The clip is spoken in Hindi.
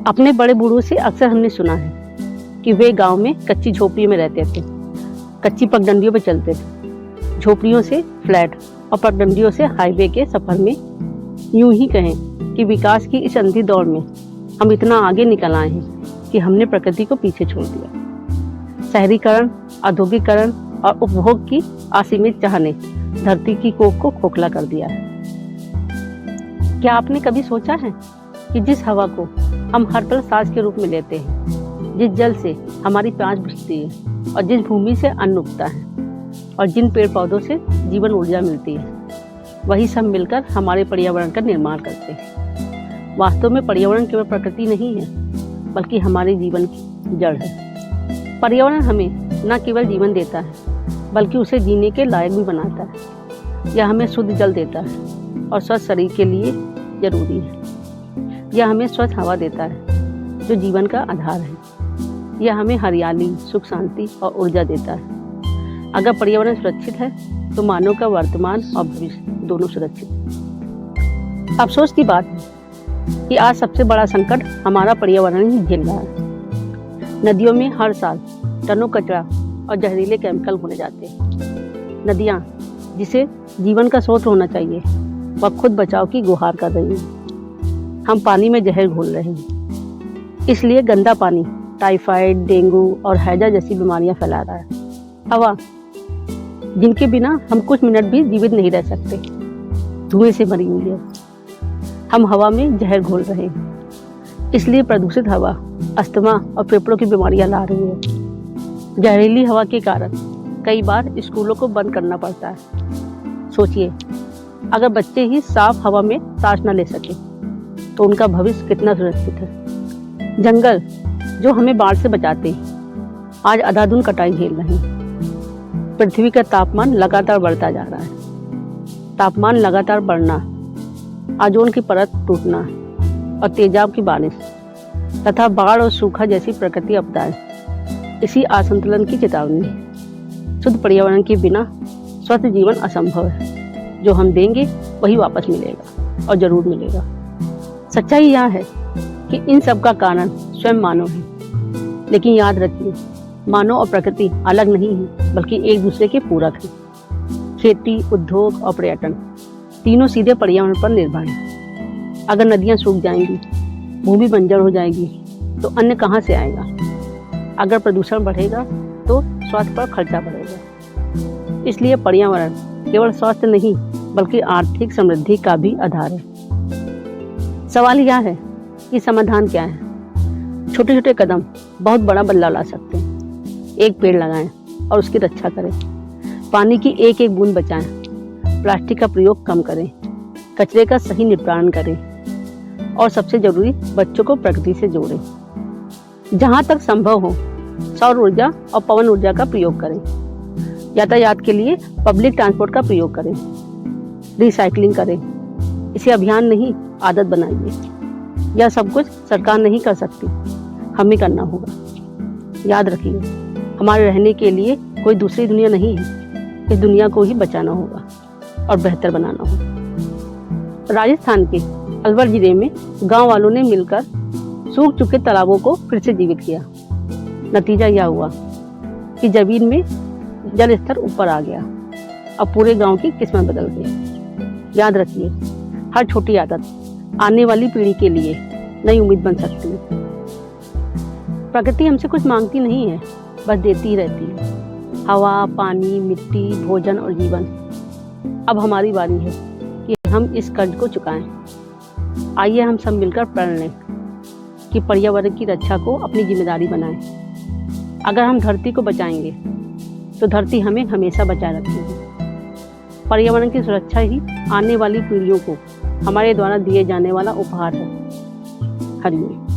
अपने बड़े बूढ़ों से अक्सर हमने सुना है कि वे गांव में कच्ची झोपड़ी में रहते थे, कच्ची पगडंडियों पर चलते थे, झोपड़ियों से फ्लैट और पगडंडियों से हाईवे के सफर में। यूं ही कहें कि विकास की इस अंधी दौड़ में हम इतना आगे निकल आए हैं कि हमने प्रकृति को पीछे छोड़ दिया। शहरीकरण, औद्योगिकरण और उपभोग की असीमित चाह ने धरती की कोख को खोखला कर दिया है। क्या आपने कभी सोचा है कि जिस हवा को हम हर पल सांस के रूप में लेते हैं, जिस जल से हमारी प्यास बुझती है और जिस भूमि से अन्न उगता है और जिन पेड़ पौधों से जीवन ऊर्जा मिलती है, वही सब मिलकर हमारे पर्यावरण का निर्माण करते हैं। वास्तव में पर्यावरण केवल प्रकृति नहीं है, बल्कि हमारे जीवन की जड़ है। पर्यावरण हमें न केवल जीवन देता है, बल्कि उसे जीने के लायक भी बनाता है। यह हमें शुद्ध जल देता है और स्वस्थ शरीर के लिए जरूरी है। यह हमें स्वच्छ हवा देता है जो जीवन का आधार है। यह हमें हरियाली, सुख, शांति और ऊर्जा देता है। अगर पर्यावरण सुरक्षित है तो मानव का वर्तमान और भविष्य दोनों सुरक्षित है। अफसोस की बात है कि आज सबसे बड़ा संकट हमारा पर्यावरण ही झेल रहा है। नदियों में हर साल टनों कचरा और जहरीले केमिकल घुले जाते हैं। नदियाँ, जिसे जीवन का स्रोत होना चाहिए, वह खुद बचाव की गुहार कर रही हैं। हम पानी में जहर घोल रहे हैं। इसलिए गंदा पानी टाइफाइड, डेंगू और हैजा जैसी बीमारियां फैला रहा है। हवा, जिनके बिना हम कुछ मिनट भी जीवित नहीं रह सकते, धुएं से भरी हुई है। हम हवा में जहर घोल रहे हैं। इसलिए प्रदूषित हवा अस्थमा और फेफड़ों की बीमारियां ला रही है। जहरीली हवा के कारण कई बार स्कूलों को बंद करना पड़ता है। सोचिए, अगर बच्चे ही साफ हवा में सांस न ले सके तो उनका भविष्य कितना सुरक्षित है। जंगल, जो हमें बाढ़ से बचाते हैं, आज अंधाधुंध कटाई झेल रहे हैं। पृथ्वी का तापमान लगातार बढ़ता जा रहा है। तापमान लगातार बढ़ना, ओजोन की परत टूटना और तेजाब की बारिश तथा बाढ़ और सूखा जैसी प्रकृति आपदाएं इसी असंतुलन की चेतावनी है। शुद्ध पर्यावरण के बिना स्वस्थ जीवन असंभव है। जो हम देंगे वही वापस मिलेगा, और जरूर मिलेगा। सच्चाई यह है कि इन सब का कारण स्वयं मानव है। लेकिन याद रखिए, मानव और प्रकृति अलग नहीं है, बल्कि एक दूसरे के पूरक हैं। खेती, उद्योग और पर्यटन तीनों सीधे पर्यावरण पर निर्भर हैं। अगर नदियां सूख जाएंगी, भूमि बंजर हो जाएगी, तो अन्न कहाँ से आएगा? अगर प्रदूषण बढ़ेगा तो स्वास्थ्य पर खर्चा बढ़ेगा। इसलिए पर्यावरण केवल स्वास्थ्य नहीं, बल्कि आर्थिक समृद्धि का भी आधार है। सवाल यह है कि समाधान क्या है। छोटे छोटे कदम बहुत बड़ा बदलाव ला सकते हैं। एक पेड़ लगाएं और उसकी रक्षा करें। पानी की एक एक बूंद बचाएं। प्लास्टिक का प्रयोग कम करें। कचरे का सही निपटान करें। और सबसे जरूरी, बच्चों को प्रकृति से जोड़ें। जहां तक संभव हो, सौर ऊर्जा और पवन ऊर्जा का प्रयोग करें। यातायात के लिए पब्लिक ट्रांसपोर्ट का प्रयोग करें। रिसाइकलिंग करें। इसे अभियान नहीं, आदत बनाइए। यह सब कुछ सरकार नहीं कर सकती, हमें करना होगा। याद रखिए, हमारे रहने के लिए कोई दूसरी दुनिया नहीं है। इस दुनिया को ही बचाना होगा और बेहतर बनाना होगा। राजस्थान के अलवर जिले में गांव वालों ने मिलकर सूख चुके तालाबों को फिर से जीवित किया। नतीजा यह हुआ कि जमीन में जल स्तर ऊपर आ गया। अब पूरे गांव की किस्मत बदल गई। याद रखिए, हर छोटी आदत आने वाली पीढ़ी के लिए नई उम्मीद बन सकती है। प्रकृति हमसे कुछ मांगती नहीं है, बस देती ही रहती है। हवा, पानी, मिट्टी, भोजन और जीवन। अब हमारी बारी है कि हम इस कर्ज को चुकाएं। आइए हम सब मिलकर प्रण लें कि पर्यावरण की रक्षा को अपनी जिम्मेदारी बनाएं। अगर हम धरती को बचाएंगे तो धरती हमें हमेशा बचाए रखेगी। पर्यावरण की सुरक्षा ही आने वाली पीढ़ियों को हमारे द्वारा दिए जाने वाला उपहार है। हरिओम।